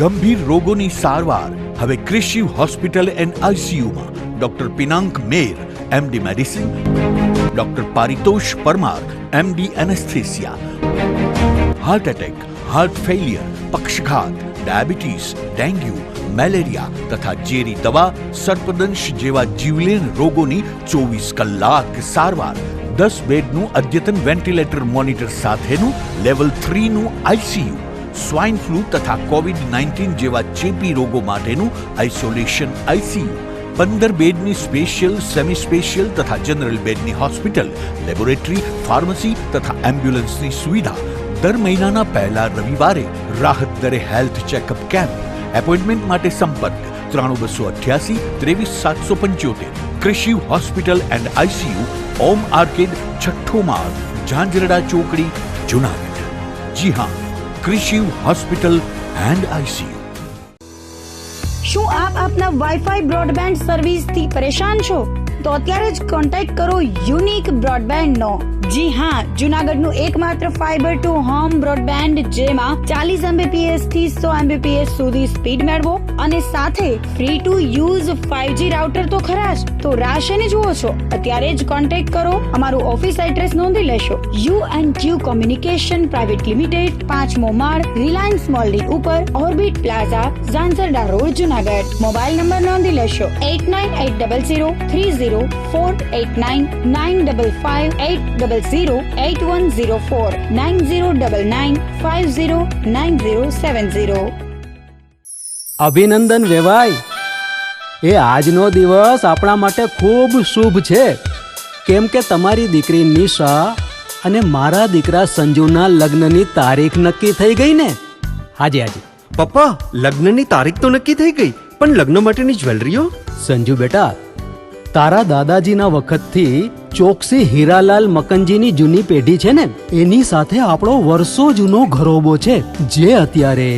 ગંભીર રોગોની સારવાર હવે ક્રિશિવ હોસ્પિટલ એન્ડ આઈસીયુમાં doctor Pinank Mer, MD medicine, doctor Paritosh Parmar, MD anaesthesia, heart attack, heart failure, પક્ષઘાત, ડાયાબિટીસ, ડેન્ગ્યુ, મેલેરિયા તથા ઝેરી દવા, સર્પદંશ જેવા જીવલેણ રોગોની 24 કલાક સારવાર, 10 બેડનું અદ્યતન વેન્ટિલેટર મોનિટર સાથેનું લેવલ 3નું આઈસીયુ, સ્વાઇન ફ્લૂ તથા કોવિડ-19 જેવા ચેપી રોગો માટેનું આઇસોલેશન આઈસીયુ, 15 બેડની સ્પેશિયલ, સેમી સ્પેશિયલ તથા જનરલ બેડની હોસ્પિટલ, લેબોરેટરી, ફાર્મસી તથા એમ્બ્યુલન્સની સુવિધા, દર મહિનાના પહેલા રવિવારે રાહત દરે હેલ્થ ચેકઅપ કેમ્પ. એપોઇન્ટમેન્ટ માટે સંપર્ક 9288 23775. Krishiv hospital and ICU, Om arcade, છઠ્ઠો માળ, ઝાંઝરડા ચોકડી, જુનાગઢ. જી હા, ક્રિશિવ હોસ્પિટલ એન્ડ આઈસીયુ. શું આપ આપના વાઈફાઈ બ્રોડબેન્ડ સર્વિસથી પરેશાન છો? તો અત્યારે જ કોન્ટેક્ટ કરો યુનિક બ્રોડબેન્ડ નો. જી હા, જુનાગઢનું એકમાત્ર ફાઈબર ટુ હોમ બ્રોડબેન્ડ, જેમાં 40 Mbps થી 100 Mbps સુધી સ્પીડ મેળવો અને સાથે free to use 5G router તો ખરા જ. તો રાહ શેની જુઓ છો? અત્યારે જ કોન્ટેક્ટ કરો. અમારું ઓફિસ એડ્રેસ નોંધી લેશો. U&Q કોમ્યુનિકેશન પ્રાઇવેટ લિમિટેડ, 5મો માળ, રિલાયન્સ મોલની ઉપર, orbit plaza, Zanzarda road, Junagadh. Mobile number નોંધી લેશો 89800304899558008104 9099509070. અભિનંદન વેવાય. એ આજનો દિવસ આપણા માટે ખૂબ શુભ છે, કેમ કે તમારી દીકરી નિશા અને મારા દીકરા સંજુના લગ્નની તારીખ નક્કી થઈ ગઈ ને. હાજી હાજી પપ્પા, લગ્નની તારીખ તો નક્કી થઈ ગઈ, પણ લગ્ન માટેની જ્વેલરીઓ? સંજુ બેટા, તારા દાદાજીના વખતથી ચોકસી હીરાલાલ મકનજીની જૂની પેઢી છે ને, એની સાથે આપણો વર્ષો જૂનો ઘરોબો છે, જે અત્યારે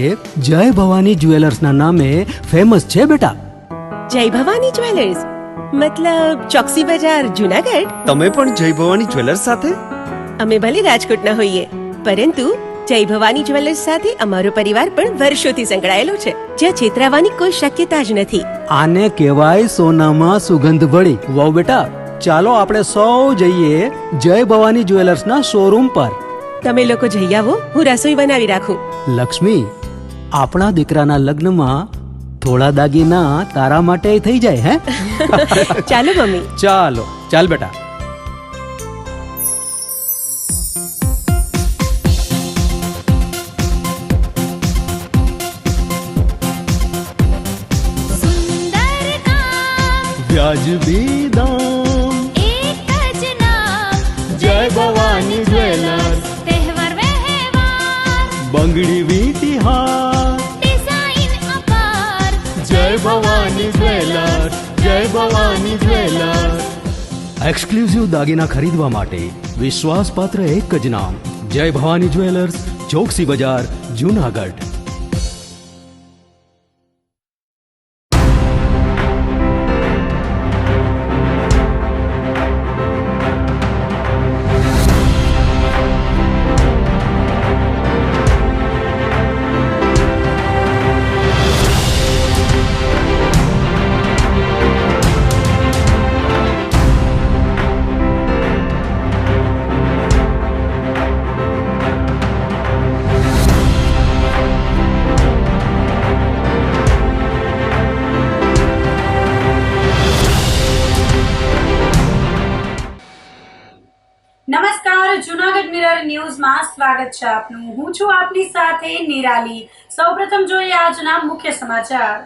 જય ભવાની જ્વેલર્સના નામે ફેમસ છે બેટા. જય ભવાની જ્વેલર્સ મતલબ ચોકસી બજાર, જુનાગઢ? તમે પણ જય ભવાની જ્વેલર્સ સાથે? અમે ભલે રાજકોટના હોઈએ, પરંતુ જય ભવાની જ્વેલર્સ સાથે અમારો પરિવાર પણ વર્ષોથી સંકળાયેલો છે, જ્યાં છેતરાવાની કોઈ શક્યતા જ નથી. આને કહેવાય સોનામાં સુગંધ ભળી. વાવ બેટા, ચાલો આપણે સૌ જઈએ જય ભવાની જ્વેલર્સના શોરૂમ પર. તમે લોકો જઈ આવો, હું રસોઈ બનાવી રાખું. લક્ષ્મી, આપણા દીકરાના લગ્નમાં થોડા દાગીના તારા માટે થઈ જાય. હે ચાલો મમ્મી. ચાલો ચાલ બેટા. વ્યાજબી દામ, એક જ નામ, જય ભવાની જ્વેલર્સ. તહેવાર વ્યવહાર, બંગડી વીંટી હાર, ડિઝાઇન અપાર, જય ભવાની જ્વેલર્સ, જય ભવાની જ્વેલર્સ. એક્સક્લુઝિવ દાગીના ખરીદવા માટે વિશ્વાસપાત્ર એક જ નામ, જય ભવાની જ્વેલર્સ, ચોકસી બજાર, જુનાગઢ. નમસ્કાર, જુનાગઢ મિરર ન્યૂઝમાં સ્વાગત છે આપનું. હું છું આપની સાથે નિરાલી. સૌપ્રથમ જોઈએ આજના મુખ્ય સમાચાર.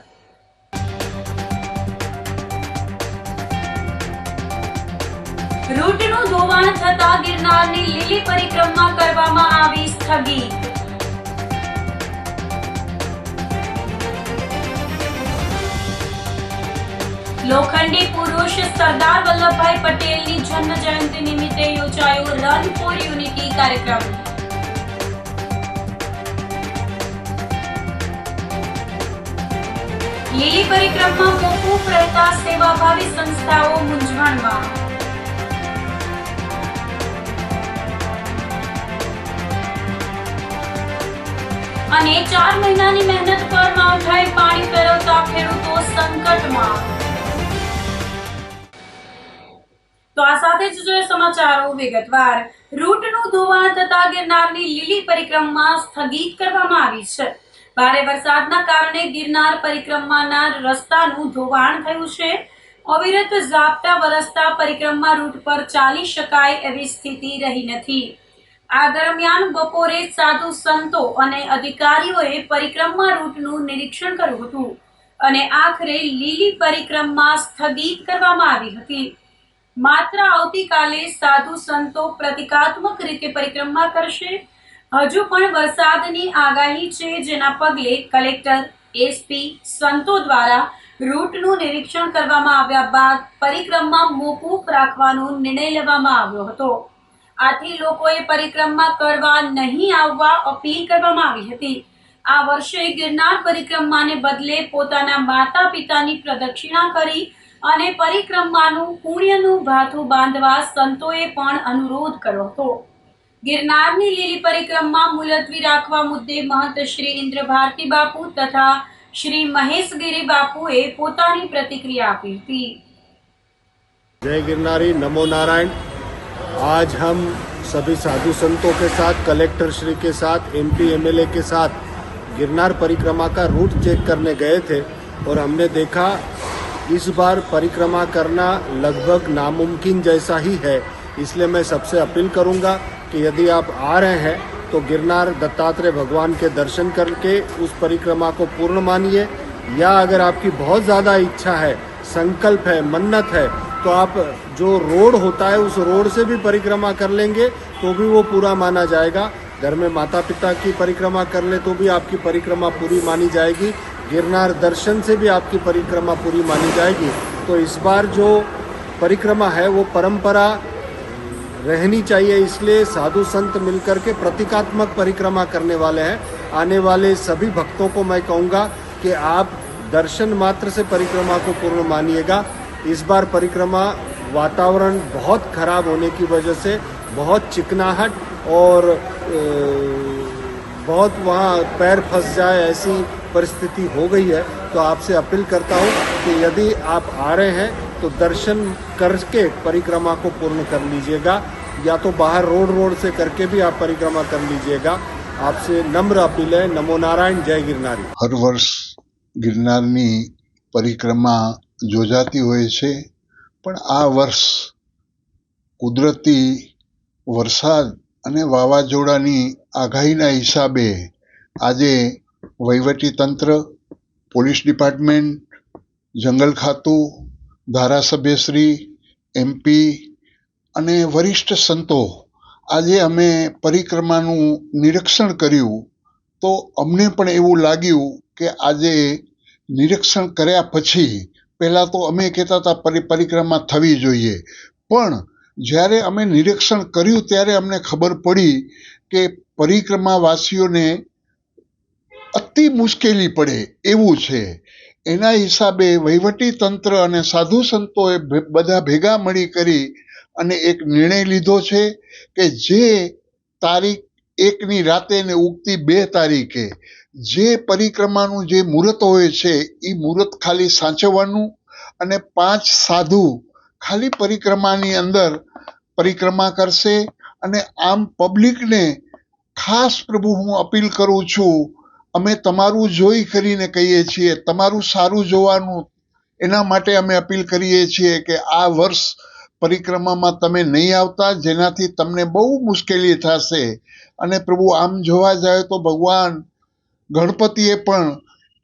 રૂટનું ધોવાણ થતા ગિરનારની લીલી પરિક્રમા કરવામાં આવી સ્થગિત. લોખંડી પુરુષ સરદાર વલ્લભભાઈ પટેલની જન્મ જયંતિ નિમિત્તે યોજાયો રન ફોર યુનિટી કાર્યક્રમ. લીલી પરિક્રમા મોકૂફ રહેતા સેવાભાવી સંસ્થાઓ મૂંઝવણમાં. અને 4 મહિનાની મહેનત પર ખેડૂતો સંકટમાં। તો આ સાથે જ જોઈએ સમાચારો વિગતવાર। રૂટનું ધોવાણ થતા ગિરનારની લીલી પરિક્રમા સ્થગિત કરવામાં આવી છે। ભારે વરસાદના કારણે ગિરનાર પરિક્રમાના રસ્તાનું ધોવાણ થયું છે। અવિરત ઝાપટા વરસતા પરિક્રમા રૂટ પર ચાલી શકાય એવી સ્થિતિ રહી નથી। આ દરમિયાન બપોરે સાધુ સંતો અને અધિકારીઓએ પરિક્રમા રૂટનું નિરીક્ષણ કર્યું હતું અને આખરે લીલી પરિક્રમા સ્થગિત કરવામાં આવી હતી। માત્ર આવતીકાલે સાધુ સંતો પ્રતિકાત્મક રીતે પરિક્રમા કરશે। હજુ પણ વરસાદની આગાહી છે, જેના પગલે કલેક્ટર, એસપી, સંતો દ્વારા રૂટનું નિરીક્ષણ કરવામાં આવ્યા બાદ પરિક્રમા મોકૂફ રાખવાનો નિર્ણય લેવામાં આવ્યો હતો। આથી લોકોએ પરિક્રમા કરવા નહીં આવવા અપીલ કરવામાં આવી હતી। આ વર્ષે ગિરનાર પરિક્રમાને બદલે પોતાના માતા પિતાની પ્રદક્ષિણા કરી અને પરિક્રમાનું પુણ્યનું ભાથું બાંધવા સંતોએ પણ અનુરોધ કર્યો હતો। ગિરનારની લીલી પરિક્રમા મુલતવી રાખવા મુદ્દે મહંત શ્રી ઇન્દ્ર ભારતી બાપુ તથા श्री महेश गिरी बापूए पोतानी प्रतिक्रिया आपी थी। जय गिरनारी, नमो नारायण। आज हम सभी साधु संतों के साथ, कलेक्टर श्री के साथ, एमपी एमएलए के साथ गिरनार परिक्रमा का रूट चेक करने गए थे और हमने देखा इस बार परिक्रमा करना लगभग नामुमकिन जैसा ही है। इसलिए मैं सबसे अपील करूंगा कि यदि आप आ रहे हैं तो गिरनार दत्तात्रेय भगवान के दर्शन करके उस परिक्रमा को पूर्ण मानिए, या अगर आपकी बहुत ज़्यादा इच्छा है, संकल्प है, मन्नत है, तो आप जो रोड होता है उस रोड से भी परिक्रमा कर लेंगे तो भी वो पूरा माना जाएगा। घर में माता पिता की परिक्रमा कर ले तो भी आपकी परिक्रमा पूरी मानी जाएगी। गिरनार दर्शन से भी आपकी परिक्रमा पूरी मानी जाएगी। तो इस बार जो परिक्रमा है वो परंपरा रहनी चाहिए, इसलिए साधु संत मिलकर के प्रतीकात्मक परिक्रमा करने वाले हैं। आने वाले सभी भक्तों को मैं कहूँगा कि आप दर्शन मात्र से परिक्रमा को पूर्ण मानिएगा। इस बार परिक्रमा वातावरण बहुत खराब होने की वजह से बहुत चिकनाहट और बहुत वहाँ पैर फंस जाए ऐसी परिस्थिति हो गई है। तो आपसे अपील करता हूँ कि यदि आप आ रहे हैं तो दर्शन करके परिक्रमा को पूर्ण कर लीजिएगा, या तो बाहर रोड से करके भी आप परिक्रमा कर लीजिएगा। आपसे नम्र अपील है। नमो नारायण, जय गिरनारी। हर वर्ष गिरनारनी परिक्रमा योजाती होय छे, पण आ वर्ष कुदरती वरसाद अने वावाजोडानी आगाहीना हिसाबे आजे वहीवटी तंत्र, पोलीस डिपार्टमेंट, जंगल खातु, धारासभ्यश्री, एमपी अने वरिष्ठ संतो આજે અમે પરિક્રમાનું નિરીક્ષણ કર્યું તો અમને પણ એવું લાગ્યું કે આજે નિરીક્ષણ કર્યા પછી પહેલાં તો અમે કહેતા હતા પરિક્રમા થવી જોઈએ, પણ જ્યારે અમે નિરીક્ષણ કર્યું ત્યારે અમને ખબર પડી કે પરિક્રમાવાસીઓને અતિ મુશ્કેલી પડે એવું છે। એના હિસાબે વહીવટી તંત્ર અને સાધુ સંતોએ બધા ભેગા મળી કરી અને એક નિર્ણય લીધો છે કે જે તારીખ 1ની રાતે ને ઉગતી 2 તારીખે જે પરિક્રમાનું જે મુહૂર્ત હોય છે એ મુહૂર્ત ખાલી સાચવવાનું અને 5 સાધુ ખાલી પરિક્રમાની અંદર પરિક્રમા કરશે। અને આમ પબ્લિકને ખાસ પ્રભુ હું અપીલ કરું છું, અમે તમારું જોઈ કરીને કહીએ છીએ, તમારું સારું જોવાનું એના માટે અમે અપીલ કરીએ છીએ કે આ વર્ષ પરિક્રમામાં તમે નહીં આવતા, જેનાથી તમને બહુ મુશ્કેલી થશે। અને પ્રભુ આમ જોવા જાય તો ભગવાન ગણપતિએ પણ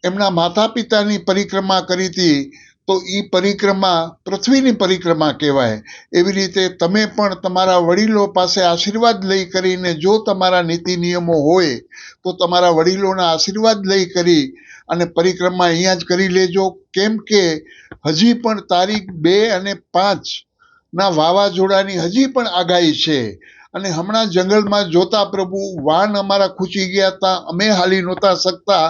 એમના માતા પિતાની પરિક્રમા કરી હતી, તો એ પરિક્રમા પૃથ્વીની પરિક્રમા કહેવાય। એવી રીતે તમે પણ તમારા વડીલો પાસે આશીર્વાદ લઈ કરીને, જો તમારા નીતિ નિયમો હોય તો તમારા વડીલોના આશીર્વાદ લઈ કરી અને પરિક્રમા અહીંયા જ કરી લેજો, કેમ કે હજી પણ તારીખ 2 અને 5 ના વાવાઝોડાની હજી પણ આગાહી છે। અને હમણાં જંગલમાં જોતા પ્રભુ વાન અમારા ખૂંચી ગયા હતા, અમે હાલી નહોતા શકતા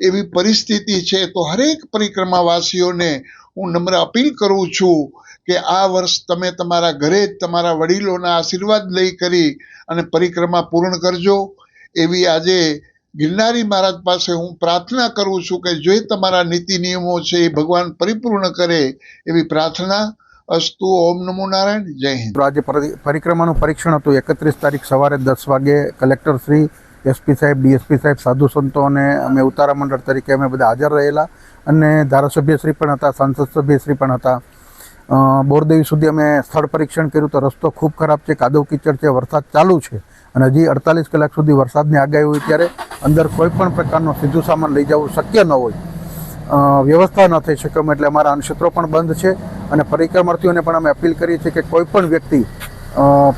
એવી પરિસ્થિતિ છે। તો હરેક પરિક્રમાવાસીઓને હું નમ્ર અપીલ કરું છું કે આ વર્ષ તમે તમારા ઘરે જ તમારા વડીલોના આશીર્વાદ લઈ કરી અને પરિક્રમા પૂર્ણ કરજો। એવી આજે ગિરનારી મહારાજ પાસે હું પ્રાર્થના કરું છું કે જે તમારા નીતિ નિયમો છે એ ભગવાન પરિપૂર્ણ કરે એવી પ્રાર્થના. અસ્તુ. ઓમ નમો નારાયણ. જય હિન્દ. આજે પરિક્રમાનું પરીક્ષણ હતું. 31 તારીખ સવારે 10 વાગે કલેક્ટર શ્રી, એસપી સાહેબ, ડીએસપી સાહેબ, સાધુ સંતો અને અમે ઉતારા મંડળ તરીકે અમે બધા હાજર રહેલા અને ધારાસભ્યશ્રી પણ હતા, સાંસદ સભ્યશ્રી પણ હતા. બોરદેવી સુધી અમે સ્થળ પરીક્ષણ કર્યું તો રસ્તો ખૂબ ખરાબ છે, કાદવ કીચડ છે, વરસાદ ચાલુ છે અને હજી 48 કલાક સુધી વરસાદની આગાહી હોય ત્યારે અંદર કોઈ પણ પ્રકારનો સીધું સામાન લઈ જવું શક્ય ન હોય, વ્યવસ્થા ન થઈ શકે. એટલે અમારા અન્નક્ષેત્રો પણ બંધ છે અને પરિક્રમાર્થીઓને પણ અમે અપીલ કરીએ છીએ કે કોઈ પણ વ્યક્તિ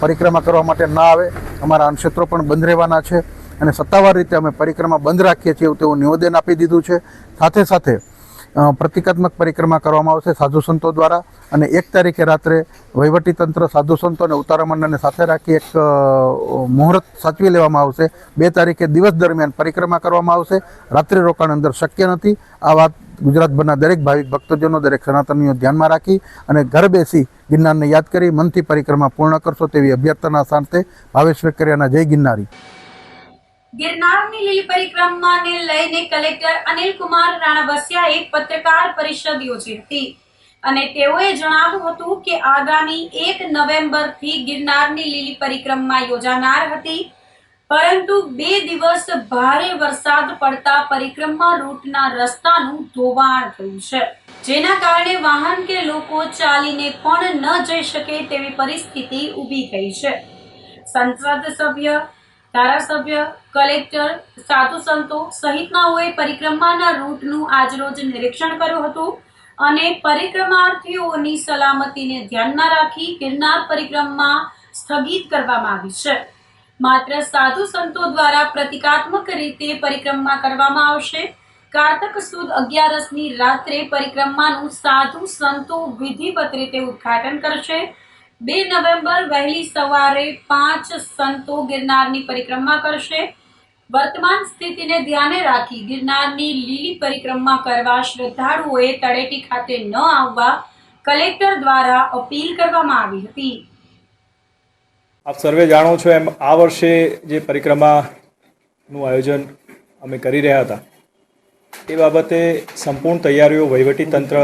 પરિક્રમા કરવા માટે ના આવે. અમારા અન્નક્ષેત્રો પણ બંધ રહેવાના છે અને સત્તાવાર રીતે અમે પરિક્રમા બંધ રાખીએ છીએ તેવું નિવેદન આપી દીધું છે. સાથે સાથે પ્રતિકાત્મક પરિક્રમા કરવામાં આવશે સાધુ સંતો દ્વારા અને 1 તારીખે રાત્રે વહીવટીતંત્ર, સાધુ સંતો અને ઉતારા મંડળને સાથે રાખી એક મુહૂર્ત સાચવી લેવામાં આવશે. 2 તારીખે દિવસ દરમિયાન પરિક્રમા કરવામાં આવશે. રાત્રિ રોકાણ અંદર શક્ય નથી. આ વાત ગુજરાતભરના દરેક ભાવિક ભક્તજનો, દરેક સનાતનીઓ ધ્યાનમાં રાખી અને ઘર બેસી ગિરનારને યાદ કરી મનથી પરિક્રમા પૂર્ણ કરશો તેવી અભ્યર્થના સાથે ભાવેશ વેકરિયાના જય ગિરનારી. ગિરનારની લીલી પરિક્રમાને લઈને કલેક્ટર અનિલ કુમાર રાણાવસિયાએ પત્રકાર પરિષદ યોજી હતી અને તેઓએ જણાવ્યું હતું કે આગામી 1 નવેમ્બરથી ગિરનારની લીલી પરિક્રમા યોજાનાર હતી, પરંતુ 2 દિવસ ભારે વરસાદ પડતા પરિક્રમા રૂટના રસ્તાનું ધોવાણ થયું છે, જેના કારણે વાહન કે લોકો ચાલીને પણ ન જઈ શકે તેવી પરિસ્થિતિ ઊભી થઈ છે. સંસદ સભ્ય, ધારાસભ્ય, કલેક્ટર, સાધુ સંતો સહિતનાઓએ પરિક્રમાના રૂટનું આજરોજ નિરીક્ષણ કર્યું હતું અને પરિક્રમાર્થીઓની સલામતીને ધ્યાનમાં રાખી ગિરનાર પરિક્રમા સ્થગિત કરવામાં આવી છે. માત્ર સાધુ સંતો દ્વારા પ્રતિકાત્મક રીતે પરિક્રમા કરવામાં આવશે. કારતક સુદ 11ની રાત્રે પરિક્રમાનું સાધુ સંતો વિધિવત રીતે ઉદ્ઘાટન કરશે. 2 નવેમ્બર વહેલી સવારે 5 સંતો ગિરનારની પરિક્રમા કરશે. વર્તમાન સ્થિતિને ધ્યાને રાખી ગિરનારની લીલી પરિક્રમા કરવા શ્રદ્ધાળુઓએ તળેટી ખાતે ન આવવા કલેક્ટર દ્વારા અપીલ કરવામાં આવી હતી. આપ સર્વે જાણો છો એમ આ વર્ષે જે પરિક્રમાનું આયોજન અમે કરી રહ્યા હતા એ બાબતે સંપૂર્ણ તૈયારીઓ વહીવટીતંત્ર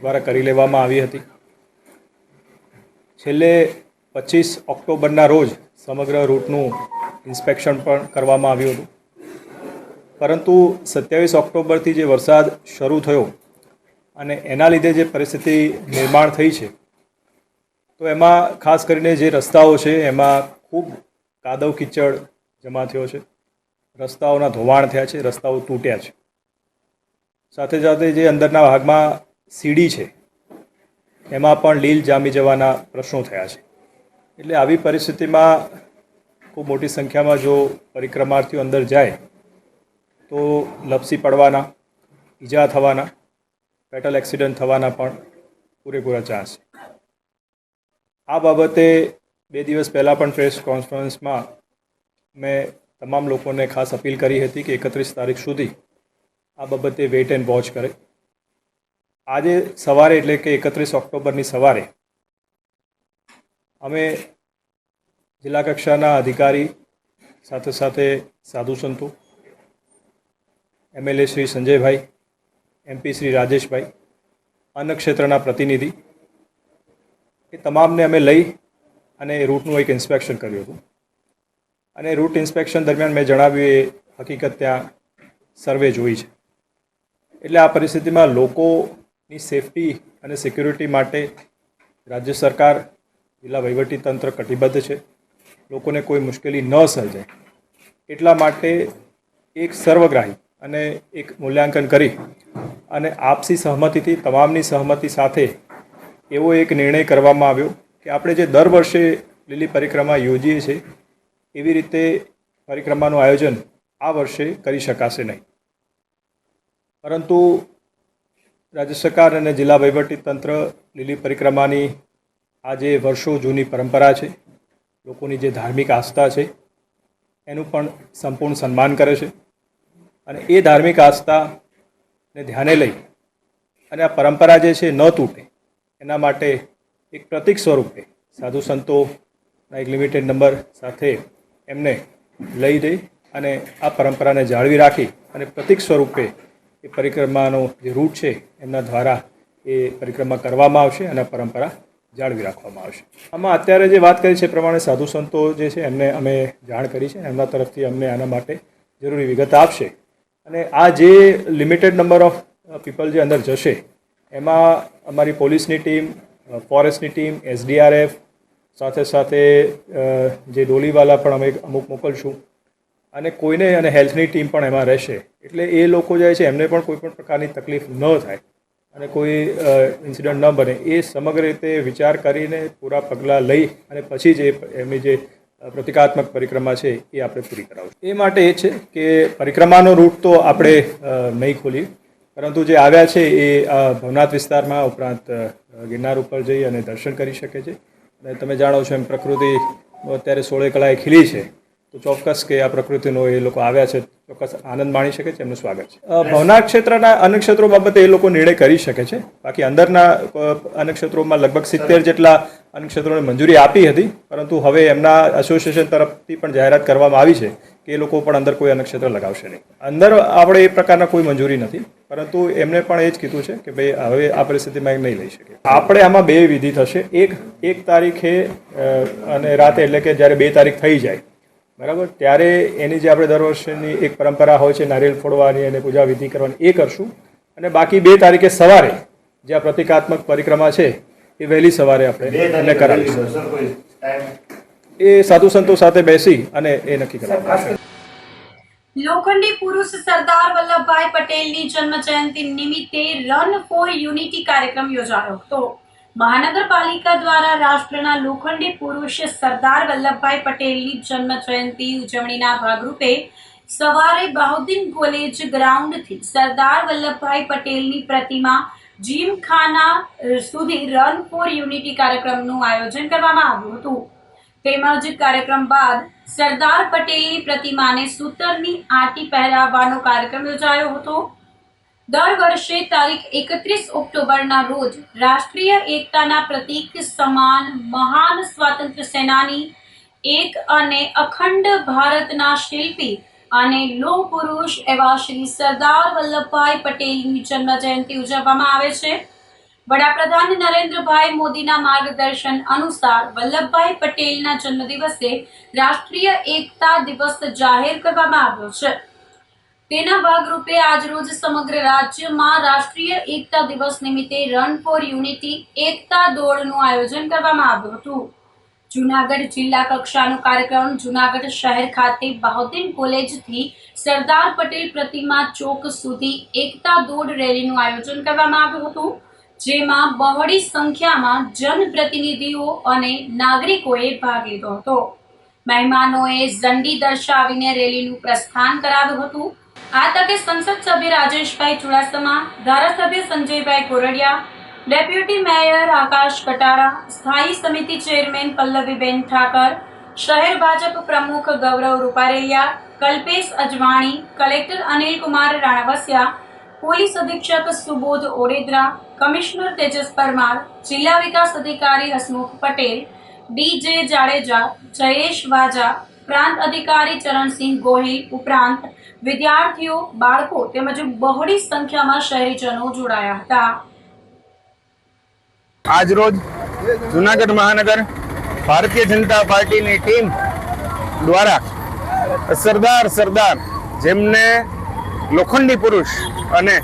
દ્વારા કરી લેવામાં આવી હતી. છેલ્લે 25 ઓક્ટોબરના રોજ સમગ્ર રૂટનું ઇન્સ્પેક્શન પણ કરવામાં આવ્યું હતું, પરંતુ 27 ઓક્ટોબરથી જે વરસાદ શરૂ થયો અને એના લીધે જે પરિસ્થિતિ નિર્માણ થઈ છે તો એમાં ખાસ કરીને જે રસ્તાઓ છે એમાં ખૂબ કાદવ કીચડ જમા થયો છે, રસ્તાઓના ધોવાણ થયા છે, રસ્તાઓ તૂટ્યા છે. સાથે સાથે જે અંદરના ભાગમાં સીડી છે એમાં પણ લીલ જામી જવાના પ્રશ્નો થયા છે. એટલે આવી પરિસ્થિતિમાં ખૂબ મોટી સંખ્યામાં જો પરિક્રમાર્થીઓ અંદર જાય તો લપસી પડવાના, ઈજા થવાના, ફેટલ એક્સિડન્ટ થવાના પણ પૂરેપૂરા ચાન્સ છે. આ બાબતે 2 દિવસ પહેલાં પણ પ્રેસ કોન્ફરન્સમાં મેં તમામ લોકોને ખાસ અપીલ કરી હતી કે 31 તારીખ સુધી આ બાબતે વેઇટ એન્ડ વોચ કરે. આજે સવારે એટલે કે 31 ઓક્ટોબરની સવારે અમે જિલ્લા કક્ષાના અધિકારી સાથે સાથે સાધુ સંતો, એમએલએ શ્રી સંજયભાઈ, એમપી શ્રી રાજેશભાઈ, અન્ન ક્ષેત્રના પ્રતિનિધિ એ તમામને અમે લઈ અને રૂટનું એક ઇન્સ્પેક્શન કર્યું હતું અને રૂટ ઇન્સ્પેક્શન દરમિયાન મેં જણાવ્યું એ હકીકત ત્યાં સર્વે જોઈ છે. એટલે આ પરિસ્થિતિમાં લોકોની સેફટી અને સિક્યુરિટી માટે રાજ્ય સરકાર, જિલ્લા વહીવટીતંત્ર કટિબદ્ધ છે. લોકોને કોઈ મુશ્કેલી ન સર્જાય એટલા માટે એક સર્વગ્રાહી અને એક મૂલ્યાંકન કરી અને આપસી સહમતિથી, તમામની સહમતિ સાથે એવો એક નિર્ણય કરવામાં આવ્યો કે આપણે જે દર વર્ષે લીલી પરિક્રમા યોજીએ છીએ એવી રીતે પરિક્રમાનું આયોજન આ વર્ષે કરી શકાશે નહીં, પરંતુ રાજ્ય સરકાર અને જિલ્લા વહીવટીતંત્ર લીલી પરિક્રમાની આ જે વર્ષો જૂની પરંપરા છે, લોકોની જે ધાર્મિક આસ્થા છે એનું પણ સંપૂર્ણ સન્માન કરે છે અને એ ધાર્મિક આસ્થાને ધ્યાને લઈ અને આ પરંપરા જે છે ન તૂટે એના માટે એક પ્રતીક સ્વરૂપે સાધુ સંતોના એક લિમિટેડ નંબર સાથે એમને લઈ જઈ અને આ પરંપરાને જાળવી રાખી અને પ્રતીક સ્વરૂપે એ પરિક્રમાનો જે રૂટ છે એમના દ્વારા એ પરિક્રમા કરવામાં આવશે અને પરંપરા જાળવી રાખવામાં આવશે. આમાં અત્યારે જે વાત કરી છે એ પ્રમાણે સાધુ સંતો જે છે એમને અમે જાણ કરી છે, એમના તરફથી અમને આના માટે જરૂરી વિગત આપશે. અને આ જે લિમિટેડ નંબર ઓફ પીપલ જે અંદર જશે એમાં અમારી પોલીસની ટીમ, ફોરેસ્ટની ટીમ, SDRF સાથે સાથે જે ડોલીવાલા પણ અમે અમુક મોકલશું અને કોઈને અને હેલ્થની ટીમ પણ એમાં રહેશે. એટલે એ લોકો જાય છે એમને પણ કોઈ પણ પ્રકારની તકલીફ ન થાય અને કોઈ ઇન્સિડન્ટ ન બને એ સમગ્ર રીતે વિચાર કરીને પૂરા પગલાં લઈ અને પછી જ એમની જે પ્રતિકાત્મક પરિક્રમા છે એ આપણે પૂરી કરાવશું. એ માટે એ છે કે પરિક્રમાનો રૂટ તો આપણે નહીં ખોલીએ, પરંતુ જે આવ્યા છે એ ભવનાથ વિસ્તારમાં ઉપરાંત ગિરનાર ઉપર જઈ અને દર્શન કરી શકે છે. અને તમે જાણો છો એમ પ્રકૃતિ અત્યારે 16 કળાએ ખીલી છે, તો ચોક્કસ કે આ પ્રકૃતિનો એ લોકો આવ્યા છે ચોક્કસ આનંદ માણી શકે છે. એમનું સ્વાગત છે. ભવનાથ ક્ષેત્રના અન્ય ક્ષેત્રો બાબતે એ લોકો નિર્ણય કરી શકે છે. બાકી અંદરના અન્ય ક્ષેત્રોમાં લગભગ 70 જેટલા અન્ય ક્ષેત્રોને મંજૂરી આપી હતી, પરંતુ હવે એમના એસોસિએશન તરફથી પણ જાહેરાત કરવામાં આવી છે કે એ લોકો પણ અંદર કોઈ અન્ય ક્ષેત્ર લગાવશે નહીં. અંદર આપણે એ પ્રકારના કોઈ મંજૂરી નથી, પરંતુ એમને પણ એ જ કીધું છે કે ભાઈ હવે આ પરિસ્થિતિમાં નહીં લઈ શકે. આપણે આમાં 2 વિધિ થશે. એક તારીખે અને રાતે, એટલે કે જ્યારે 2 તારીખ થઈ જાય બરાબર, ત્યારે એની જે આપણે દર વર્ષની એક પરંપરા હોય છે નારિયેળ ફોડવાની અને પૂજા વિધિ કરવાની, એ કરશું. અને બાકી 2 તારીખે સવારે જે આ પ્રતિકાત્મક પરિક્રમા છે એ વહેલી સવારે આપણે એમને કરાવીશું. એ સાધુ સંતો સાથે બેસી અને એ નક્કી કરાવીશું. લોખંડી પુરુષ સરદાર વલ્લભભાઈ પટેલની જન્મ જયંતિ નિમિત્તે રન ફોર યુનિટી કાર્યક્રમ યોજાયો હતો. મહાનગરપાલિકા દ્વારા રાષ્ટ્રના લોખંડી પુરુષ સરદાર વલ્લભભાઈ પટેલની જન્મ જયંતિ ઉજવણીના ભાગરૂપે સવારે બહાઉદ્દીન કોલેજ ગ્રાઉન્ડથી સરદાર વલ્લભભાઈ પટેલની પ્રતિમા જીમખાના સુધી રન ફોર યુનિટી કાર્યક્રમનું આયોજન કરવામાં આવ્યું હતું. તેમજ કાર્યક્રમ બાદ સરદાર પટેલની પ્રતિમાને સૂતરની આંટી પહેરાવવાનો કાર્યક્રમ યોજાયો હતો. દર વર્ષે તારીખ 31 ઓક્ટોબરના રોજ રાષ્ટ્રીય એકતાના પ્રતીક સમાન મહાન સ્વાતંત્ર્ય સેનાની, એક અને અખંડ ભારતના શિલ્પી અને લોહ પુરુષ એવા શ્રી સરદાર વલ્લભભાઈ પટેલની જન્મ જયંતિ ઉજવવામાં આવે છે. વડાપ્રધાન નરેન્દ્રભાઈ મોદીના માર્ગદર્શન અનુસાર વલ્લભભાઈ પટેલના જન્મદિવસે રાષ્ટ્રીય એકતા દિવસ જાહેર કરવામાં આવ્યો છે. તેના ભાગરૂપે આજરોજ સમગ્ર રાજ્યમાં રાષ્ટ્રીય એકતા દિવસ નિમિત્તે રન ફોર યુનિટી એકતા દોડનું આયોજન કરવામાં આવ્યું હતું. જૂનાગઢ જિલ્લા કક્ષાનો કાર્યક્રમ જૂનાગઢ શહેર ખાતે બહાઉદ્દીન કોલેજથી સરદાર પટેલ પ્રતિમા ચોક સુધી એકતા દોડ રેલીનું આયોજન કરવામાં આવ્યું હતું, જેમાં બહોળી સંખ્યામાં જનપ્રતિનિધિઓ અને નાગરિકોએ ભાગ લીધો હતો. મહેમાનોએ ઝંડી દર્શાવીને રેલીનું પ્રસ્થાન કરાવ્યું હતું. આ તકે સંસદ સભ્ય રાજેશભાઈ ચુડાસમા, ધારાસભ્ય સંજયભાઈ કોરડિયા, ડેપ્યુટી મેયર આકાશ કટારા, સ્થાયી સમિતિ ચેરમેન પલ્લવીબેન ઠાકર, શહેર ભાજપ પ્રમુખ ગૌરવ રૂપારેલિયા, કલ્પેશ અજવાણી, કલેક્ટર અનિલકુમાર રાણાવસિયા, પોલીસ અધિક્ષક સુબોધ ઓડેદરા, કમિશનર તેજસ પરમાર, જિલ્લા વિકાસ અધિકારી હસમુખ પટેલ, DJ જાડેજા, જયેશ વાજા, પ્રાંત અધિકારી ચરણસિંહ ગોહિલ ઉપરાંત વિદ્યાર્થીઓ, બાળકો તેમજ બહોળી સંખ્યામાં શહેરીજનો જોડાયા હતા. આજરોજ જૂનાગઢ મહાનગર ભારતીય જનતા પાર્ટીની ટીમ દ્વારા સરદાર જેમને લોખંડી પુરુષ અને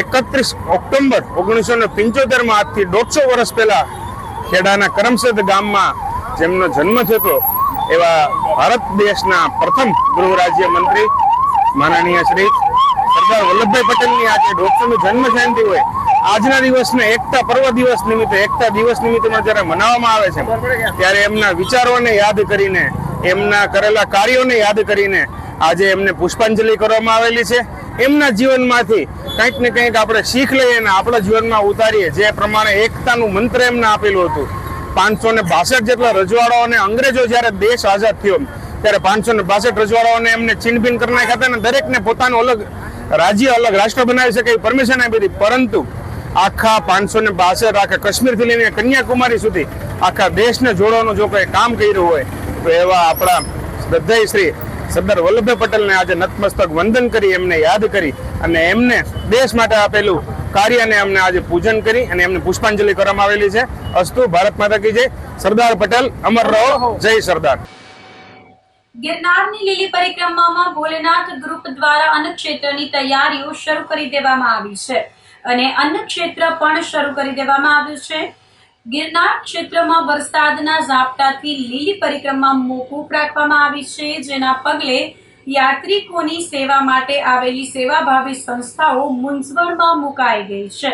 31 ઓક્ટોબર 1975 માં આજથી 150 વર્ષ પહેલા ખેડાના કરમસદ ગામમાં જેમનો જન્મ થયો એવા ભારત દેશના પ્રથમ ગૃહ રાજ્ય મંત્રી માનનીય શ્રી સરદાર વલ્લભભાઈ પટેલની આજે 150મી જન્મ જયંતિ હોય, આજના દિવસને એકતા પર્વ દિવસ નિમિત્તે, એકતા દિવસ નિમિત્તે જ્યારે મનાવવામાં આવે છે, ત્યારે એમના વિચારોને યાદ કરીને, એમના કરેલા કાર્યોને યાદ કરીને આજે એમને પુષ્પાંજલિ કરવામાં આવેલી છે. એમના જીવનમાંથી કંઈક ને કંઈક આપણે શીખ લઈએ અને આપણા જીવનમાં ઉતારીએ. જે પ્રમાણે એકતાનું મંત્ર એમને આપેલું હતું. 562 જેટલા રજવાડાઓને અંગ્રેજો જ્યારે દેશ આઝાદ થયો ત્યારે 562 રજવાડાઓને એમને છીનભીન કરી નાખ્યા હતા અને દરેકને પોતાનું અલગ રાજ્ય, અલગ રાષ્ટ્ર બનાવી શકે એ પરમિશન આપી હતી. પરંતુ આખા 562 આખા કાશ્મીરથી લઈને કન્યાકુમારી સુધી આખા દેશને જોડવાનું જો કોઈ કામ કર્યું હોય તો એવા આપણા શ્રદ્ધેય શ્રી સરદાર વલ્લભભાઈ પટેલને આજે નતમસ્તક વંદન કરી, એમને યાદ કરી અને એમને દેશ માટે આપેલું કાર્યને અમને આજે પૂજન કરી અને એમને પુષ્પાંજલિ કરવામાં આવેલી છે. અસ્તુ, ભારત માતા કી જય. સરદાર પટેલ અમર રહો. જય સરદાર. ગિરનારની લીલી પરિક્રમામાં ભોલેનાથ ગ્રુપ દ્વારા અન્નક્ષેત્રની તૈયારીઓ શરૂ કરી દેવામાં આવી છે અને અન્નક્ષેત્ર પણ શરૂ કરી દેવામાં આવ્યું છે. ગિરનાર ક્ષેત્રમાં વરસાદના ઝાપટાથી લીલી પરિક્રમા મોકૂફ રાખવામાં આવી છે, જેના પગલે યાત્રિકોની સેવા માટે આવેલી સેવાભાવી સંસ્થાઓ મૂંઝવણમાં મુકાઈ ગઈ છે.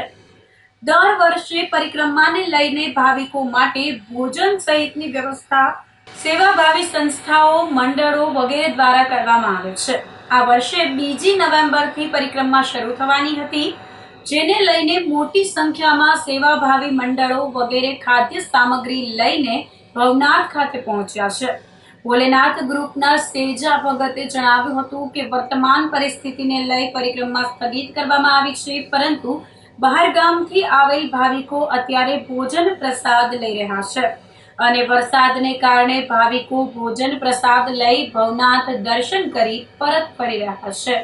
દર વર્ષે પરિક્રમાને લઈને ભાવિકો માટે ભોજન સહિતની વ્યવસ્થા સેવાભાવી સંસ્થાઓ, મંડળો વગેરે દ્વારા કરવામાં આવે છે. આ વર્ષે 2 નવેમ્બરથી પરિક્રમા શરૂ થવાની હતી, જેને લઈને મોટી સંખ્યામાં સેવાભાવી મંડળો વગેરે ખાદ્ય સામગ્રી લઈને ભવનાથ ખાતે પહોંચ્યા છે. ભોલેનાથ ગ્રુપના સેજા ભગતે જણાવ્યું હતું કે વર્તમાન પરિસ્થિતિને લઈ પરિક્રમા સ્થગિત કરવામાં આવી છે, પરંતુ બહારગામથી આવેલ ભાવિકો અત્યારે ભોજન પ્રસાદ લઈ રહ્યા છે અને વરસાદને કારણે ભાવિકો ભોજન પ્રસાદ લઈ ભવનાથ દર્શન કરી પરત ફરી રહ્યા છે.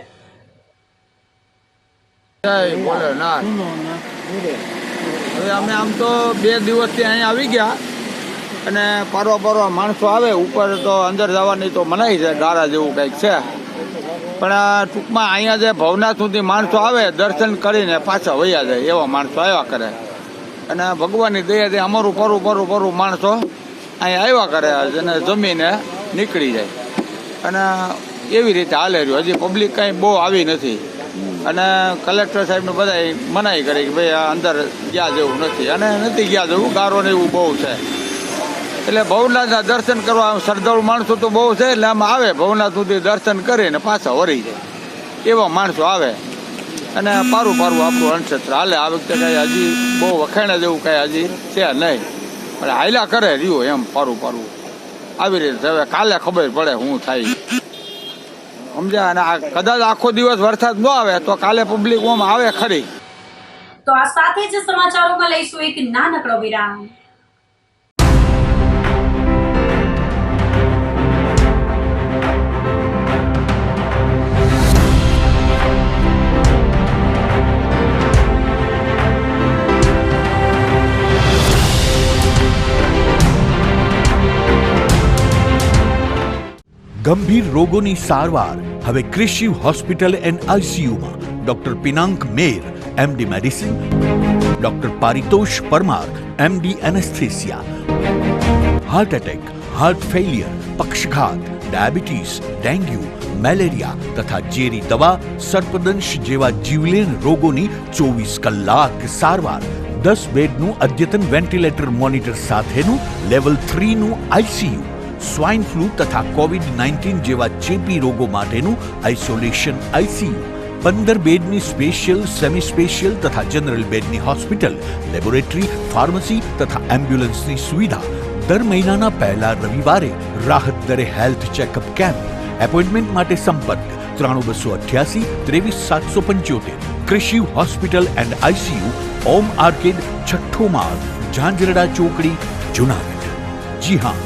જય ભોલેનાથ. હવે અમે આમ તો 2 દિવસથી અહીંયા આવી ગયા અને પારવા માણસો આવે ઉપર, તો અંદર જવાની તો મનાઈ છે, ગારા જેવું કંઈક છે. પણ ટૂંકમાં અહીંયા જે ભવનાથ સુધી માણસો આવે દર્શન કરીને પાછા વયા જાય એવા માણસો આવ્યા કરે અને ભગવાનની દયાથી અમારું પરું માણસો અહીંયા આવ્યા કરે અને જમીને નીકળી જાય અને એવી રીતે હાલે રહ્યું. હજી પબ્લિક કાંઈ બહુ આવી નથી અને કલેક્ટર સાહેબને બધા મનાઈ કરી કે ભાઈ આ અંદર ગયા જેવું નથી અને નથી ગયા જેવું, ગારો ને એવું બહુ છે. એટલે ભવનાથના દર્શન કરવા શ્રદ્ધાળુ માણસો તો બહુ છે, એટલે આમાં આવે ભવનાથ સુધી દર્શન કરીને પાછા વળી જાય એવા માણસો આવે અને પારું આપણું અનક્ષેત્ર હાલે. આ વખતે કાંઈ હજી બહુ વખાણા જેવું કાંઈ હજી છે નહીં, પણ હાલ્યા કરે રહ્યું એમ પારું આવી રીતે. હવે કાલે ખબર પડે શું થાય, સમજ્યા? અને આ કદાચ આખો દિવસ વરસાદ ન આવે તો કાલે પબ્લિક ઓમાં આવે ખરી. તો આ સાથે જ સમાચારોમાં લઈશું એક નાનકડો વિરામ. ગંભીર રોગોની સારવાર હવે ક્રિશિવ હોસ્પિટલ એન્ડ આઈસીયુમાં doctor Pinank Mer, MD medicine, doctor Paritosh Parmar, MD anaesthesia, heart attack, heart failure, પક્ષઘાત, ડાયાબિટીસ, ડેન્ગ્યુ, મેલેરિયા તથા ઝેરી દવા, સર્પદંશ જેવા જીવલેણ રોગોની 24 કલાક સારવાર. 10 બેડનું અદ્યતન વેન્ટિલેટર મોનિટર સાથેનું લેવલ 3નું આઈસીયુ, સ્વાઇન ફ્લૂ તથા કોવિડ-19 જેવા ચેપી રોગો માટેનું આઇસોલેશન આઈસીયુ, 15 બેડની સ્પેશિયલ, સેમી સ્પેશિયલ તથા જનરલ બેડની હોસ્પિટલ, લેબોરેટરી, ફાર્મસી તથા એમ્બ્યુલન્સની સુવિધા. દર મહિનાના પહેલા રવિવારે રાહત દરે હેલ્થ ચેકઅપ કેમ્પ. એપોઇન્ટમેન્ટ માટે સંપર્ક 9288 23775. Krishiv hospital and ICU, Om arcade, 6ઠ્ઠો માળ, ઝાંઝરડા ચોકડી, જુનાગઢ. જી હા,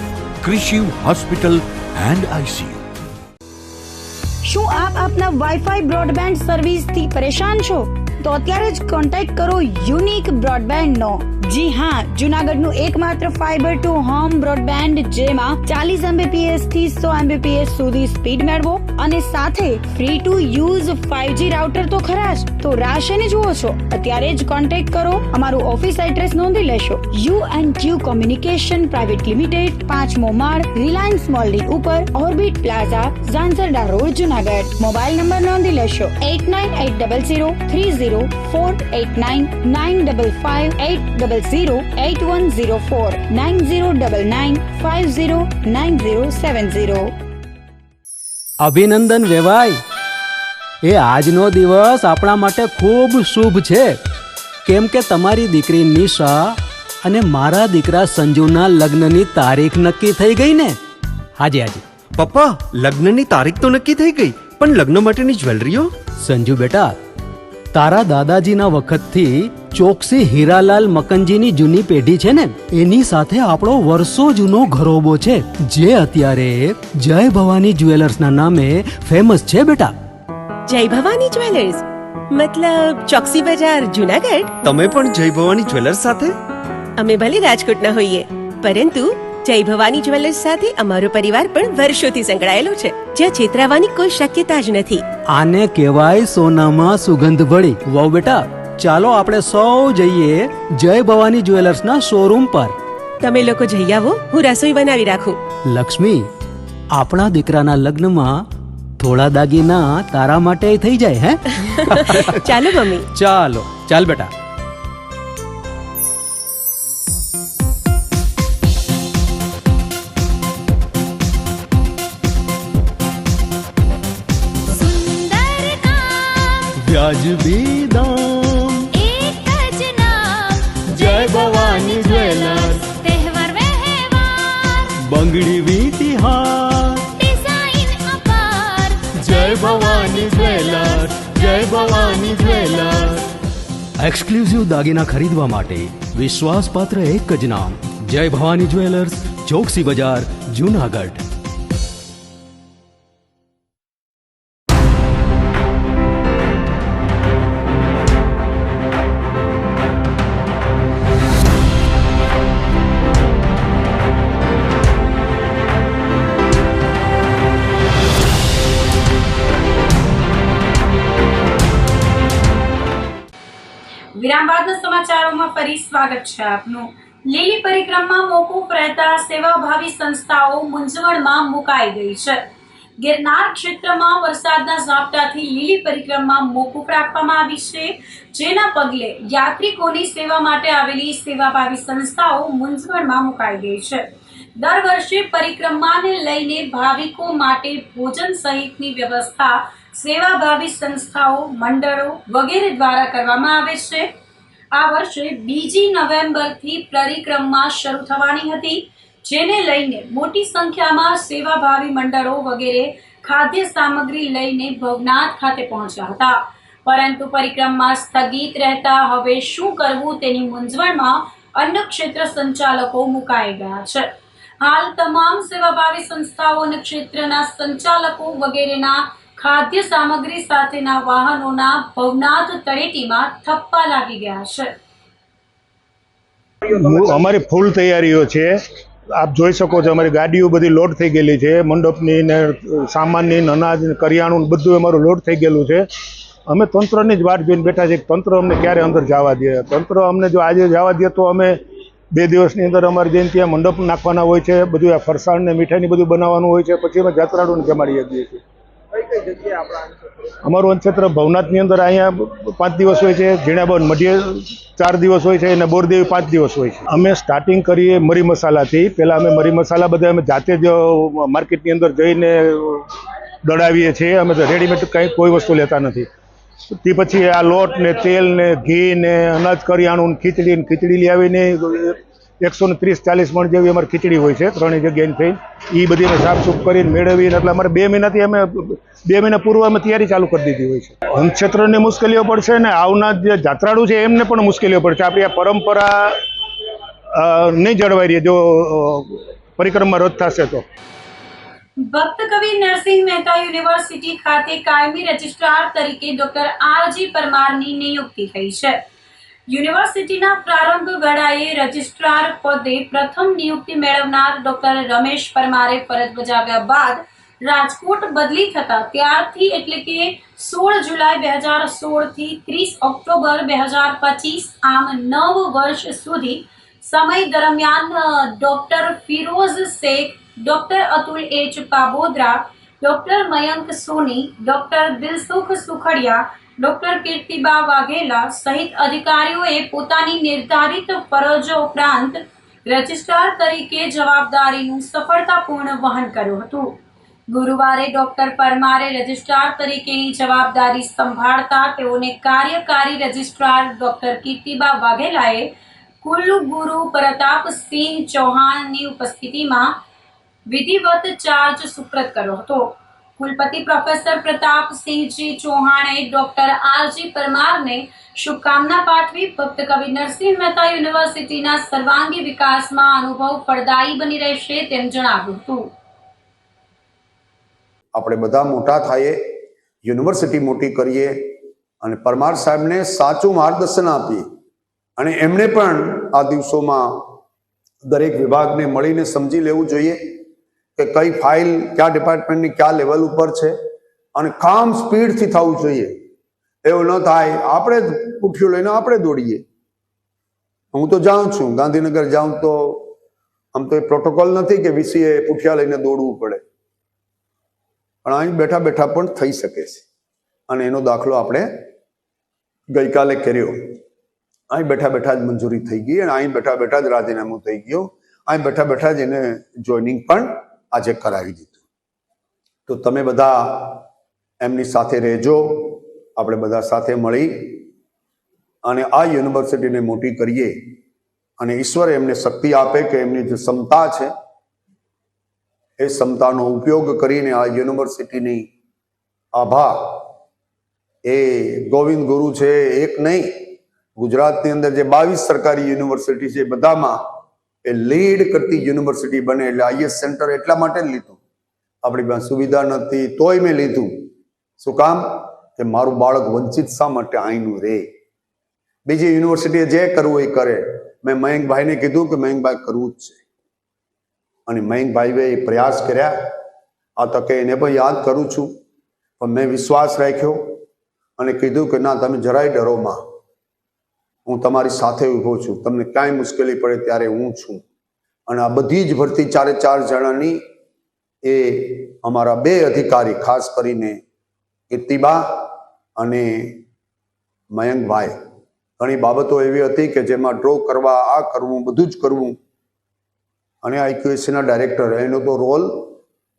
ક્રિશિવ હોસ્પિટલ એન્ડ આઈસીયુ. શું આપ આપના વાઈફાઈ બ્રોડબેન્ડ સર્વિસથી પરેશાન છો? તો અત્યારે જ કોન્ટેક્ટ કરો યુનિક બ્રોડબેન્ડનો. જી હા, જુનાગઢનું એકમાત્ર ફાઈબર ટુ હોમ બ્રોડબેન્ડ, જેમાં 40 Mbps થી 100 Mbps સુધી સ્પીડ મેળવો અને સાથે free to use 5G router તો ખરા જ. તો રાહ શેની જુઓ છો? અત્યારે જ કોન્ટેક્ટ કરો. અમારું ઓફિસ એડ્રેસ નોંધી લેશો. U&Q કોમ્યુનિકેશન પ્રાઇવેટ લિમિટેડ, 5મો માળ, રિલાયન્સ મોલની ઉપર, orbit plaza, Zanzarda road, Junagadh. Mobile number નોંધી લેશો 89803048995580808104 9099509070. અભિનંદન વેવાય. એ આજનો દિવસ આપણા માટે ખૂબ શુભ છે, કેમ કે તમારી દીકરી નિશા અને મારા દીકરા સંજુના લગ્નની તારીખ નક્કી થઈ ગઈ ને. હાજી. પપ્પા, લગ્નની તારીખ તો નક્કી થઈ ગઈ, પણ લગ્ન માટેની જ્વેલરીઓ? સંજુ બેટા, તારા દાદાજીના વખતથી ચોકસી હીરાલાલ મકનજીની જૂની પેઢી છે ને એની સાથે આપણો વર્ષો જૂનો ઘરોબો છે જે અત્યારે જય ભવાની જ્વેલર્સના નામે ફેમસ છે બેટા. જય ભવાની જ્વેલર્સ મતલબ ચોકસી બજાર જુનાગઢ. તમે પણ જય ભવાની જ્વેલર્સ સાથે? અમે ભલે રાજકોટના હોઈએ પરંતુ જય ભવાની જ્વેલર્સ સાથે અમારો પરિવાર પણ વર્ષોથી સંકળાયેલો છે, જ્યાં છેતરાવાની કોઈ શક્યતા જ નથી. આને કહેવાય સોનામાં સુગંધ ભળી. વાવ બેટા, ચાલો આપણે સૌ જઈએ જય ભવાની જ્વેલર્સના શોરૂમ પર. તમે લોકો જઈ આવો, હું રસોઈ બનાવી રાખું. લક્ષ્મી, આપણા દીકરાના લગ્નમાં થોડા દાગીના તારા માટે થઈ જાય હે? ચાલો મમ્મી. ચાલો ચાલ બેટા. सुंदर काम વ્યાજબી દામ, एक જ नाम જય ભવાની જ્વેલર્સ, તહેવાર વ્યવહાર બંગડી વીટી હાર, ડિઝાઇન અપાર જય ભવાની જ્વેલર્સ, જય ભવાની જ્વેલર્સ. એક્સક્લુઝિવ દાગીના ખરીદવા માટે વિશ્વાસપાત્ર એક જ નામ, જય ભવાની જ્વેલર્સ, ચોકસી બજાર, જુનાગઢ. વિરામ બાદના સમાચારોમાં ફરી સ્વાગત છે આપનું. લીલી પરિક્રમા મોકૂફ રહેતા સેવાભાવી સંસ્થાઓ મૂંઝવણમાં મુકાઈ ગઈ છે. ગિરનાર ક્ષેત્રમાં વરસાદના ઝાપટાથી લીલી પરિક્રમા મોકૂફ રાખવામાં આવી છે, જેના પગલે યાત્રિકોની સેવા માટે આવેલી સેવાભાવી સંસ્થાઓ મૂંઝવણમાં મુકાઈ ગઈ છે. દર વર્ષે પરિક્રમાને લઈને ભાવિકો માટે ભોજન સહિતની વ્યવસ્થા સેવાભાવી સંસ્થાઓ, મંડળો વગેરે દ્વારા કરવામાં આવે છે. આ વર્ષે 2 નવેમ્બરથી પરિક્રમા શરૂ થવાની હતી, જેને લઈને મોટી સંખ્યામાં સેવાભાવી મંડળો વગેરે ખાદ્ય સામગ્રી લઈને ભવનાથ ખાતે પહોંચ્યા હતા. પરંતુ પરિક્રમા સ્થગિત રહેતા હવે શું કરવું તેની મૂંઝવણમાં અન્ન ક્ષેત્ર સંચાલકો મુકાઈ ગયા છે. હાલ તમામ સેવાભાવી સંસ્થાઓ અને ક્ષેત્રના સંચાલકો વગેરેના ખાદ્ય સામગ્રી સાથેના વાહનોના ભવનાથ તળેટીમાં થપ્પા લાગી ગયા છે. અમારી ફૂલ તૈયારીઓ છે. આપ જોઈ શકો છો, અમારી ગાડીઓ બધી લોડ થઈ ગયેલી છે. મંડપની ને સામાનની ને અનાજ ને કરિયાણું બધું અમારું લોડ થઈ ગયેલું છે. અમે તંત્રની જ વાટ જોઈને બેઠા છે કે તંત્ર અમને ક્યારે અંદર જવા દે. તંત્ર અમને જો આજે જવા દે તો અમે 2 દિવસની અંદર અમારે જઈને ત્યાં મંડપ નાખવાના હોય છે, બધું આ ફરસાણ ને મીઠાઈની બધું બનાવવાનું હોય છે, પછી અમે જાત્રાળુને જમાડી શકીએ છીએ. અમારું અન્નક્ષેત્ર ભવનાથની અંદર અહીંયા 5 દિવસ હોય છે, ઝીણાબન મઢીએ 4 દિવસ હોય છે અને બોરદેવી 5 દિવસ હોય છે. અમે સ્ટાર્ટિંગ કરીએ મરી મસાલાથી. પહેલાં અમે મરી મસાલા બધા અમે જાતે જ માર્કેટની અંદર જઈને દળાવીએ છીએ. અમે તો રેડીમેડ કંઈ કોઈ વસ્તુ લેતા નથી. તે પછી આ લોટ ને તેલ ને ઘી ને અનાજ કરિયાણું ખીચડી લઈ આવીને 130-40 મણ જેવી અમારી ખીચડી હોય છે 3 જગ્યાએ થઈ. એ બધી અમે સાફસૂફ કરીને મેળવીને એટલે અમારે 2 મહિનાથી અમે 2 મહિના પૂર્વ અમે તૈયારી ચાલુ કરી દીધી હોય છે. અન્નક્ષેત્રની મુશ્કેલીઓ પડશે ને આવનાર જે જાત્રાળુ છે એમને પણ મુશ્કેલીઓ પડશે. આપણી આ પરંપરા નહીં જળવાઈ રહી જો પરિક્રમા રદ થશે તો. ભક્ત કવિ નરસિંહ મહેતા યુનિવર્સિટી ખાતે કાયમી રજિસ્ટ્રાર તરીકે ડોક્ટર આરજી પરમારની નિયુક્તિ થઈ છે. યુનિવર્સિટીના પ્રારંભ વેળાએ રજિસ્ટ્રાર પદે પ્રથમ નિયુક્તિ મેળવનાર ડોક્ટર રમેશ પરમારે ફરજ બજાવ્યા બાદ રાજકોટ બદલી થતા ત્યારથી એટલે કે 16 જુલાઈ 2016 થી 30 ઓક્ટોબર 2025 આમ 9 વર્ષ સુધી સમય દરમિયાન doctor Firoz Shaikh, doctor Atul H Pabodara, doctor Mayank Soni, doctor Dilsukh Sukhadia, doctor Kirtiba Vaghela સહિત અધિકારીઓએ પોતાની નિર્ધારિત ફરજો ઉપરાંત રજિસ્ટ્રાર તરીકે જવાબદારીનું સફળતાપૂર્ણ વહન કર્યું હતું. ગુરુવારે ડોક્ટર પરમારે રજિસ્ટ્રાર તરીકેની જવાબદારી સંભાળતા તેઓને કાર્યકારી રજિસ્ટ્રાર ડોક્ટર કીર્તિબા વાઘેલાએ કુલગુરુ પ્રતાપસિંહ ચૌહાણની ઉપસ્થિતિમાં વિધિવત ચાર્જ સુપ્રત કર્યો હતો. कुलपति प्रोफेसर प्रताप सिंहजी चौहाणे डॉक्टर आरजी परमारने शुभकामना पाठवी भक्त कवि नरसिंह मेहता યુનિવર્સિટીના સર્વાંગી વિકાસમાં અનુભવ ફળદાયી બની રહેશે તેમ જણાવ્યું હતું. આપણે બધા મોટા થઈએ, યુનિવર્સિટી મોટી કરીએ અને પરમાર સાહેબને સાચું માર્ગદર્શન આપીએ અને એમણે પણ આ દિવસોમાં દરેક વિભાગને મળીને સમજી લેવું જોઈએ કે કઈ ફાઇલ કયા ડિપાર્ટમેન્ટની કયા લેવલ ઉપર છે અને કામ સ્પીડથી થવું જોઈએ. એવું ન થાય આપણે જ પુઠ્યું લઈને આપણે દોડીએ. હું તો જાઉં છું, ગાંધીનગર જાઉં તો આમ તો એ પ્રોટોકોલ નથી કે વીસીએ પુઠિયા લઈને દોડવું પડે, પણ અહીં બેઠા બેઠા પણ થઈ શકે છે અને એનો દાખલો આપણે ગઈકાલે કર્યો. અહીં બેઠા બેઠા જ મંજૂરી થઈ ગઈ અને અહીં બેઠા બેઠા જ રાજીનામું થઈ ગયું, અહીં બેઠા બેઠા જ એને જોઈનિંગ પણ આજે કરાવી દીધું. તો તમે બધા એમની સાથે રહેજો, આપણે બધા સાથે મળી અને આ યુનિવર્સિટીને મોટી કરીએ અને ઈશ્વર એમને શક્તિ આપે કે એમની જે ક્ષમતા છે એ ક્ષમતાનો ઉપયોગ કરીને આ યુનિવર્સિટીની આભા એ ગોવિંદ ગુરુ છે એક નહીં, ગુજરાતની અંદર જે 22 સરકારી યુનિવર્સિટી છે બધામાં એ લીડ કરતી યુનિવર્સિટી બને. એટલે આઈએસ સેન્ટર એટલા માટે જ લીધું, આપણી પાસે સુવિધા નથી તોય મેં લીધું. શું કામ? કે મારું બાળક વંચિત શા માટે અહીંનું રહે. બીજી યુનિવર્સિટીએ જે કરવું એ કરે. મેં મયંકભાઈને કીધું કે મયંકભાઈ કરવું જ છે અને મયંકભાઈએ એ પ્રયાસ કર્યા. આ તકે એને પણ યાદ કરું છું, પણ મેં વિશ્વાસ રાખ્યો અને કીધું કે ના, તમે જરાય ડરોમાં, હું તમારી સાથે ઊભો છું, તમને કાંઈ મુશ્કેલી પડે ત્યારે હું છું. અને આ બધી જ ભરતી 4 જણાની એ અમારા 2 અધિકારી, ખાસ કરીને કીર્તિબા અને મયંકભાઈ, ઘણી બાબતો એવી હતી કે જેમાં ડ્રો કરવા, આ કરવું, બધું જ કરવું. અને આઈક્યુએસીના ડાયરેક્ટર, એનો તો રોલ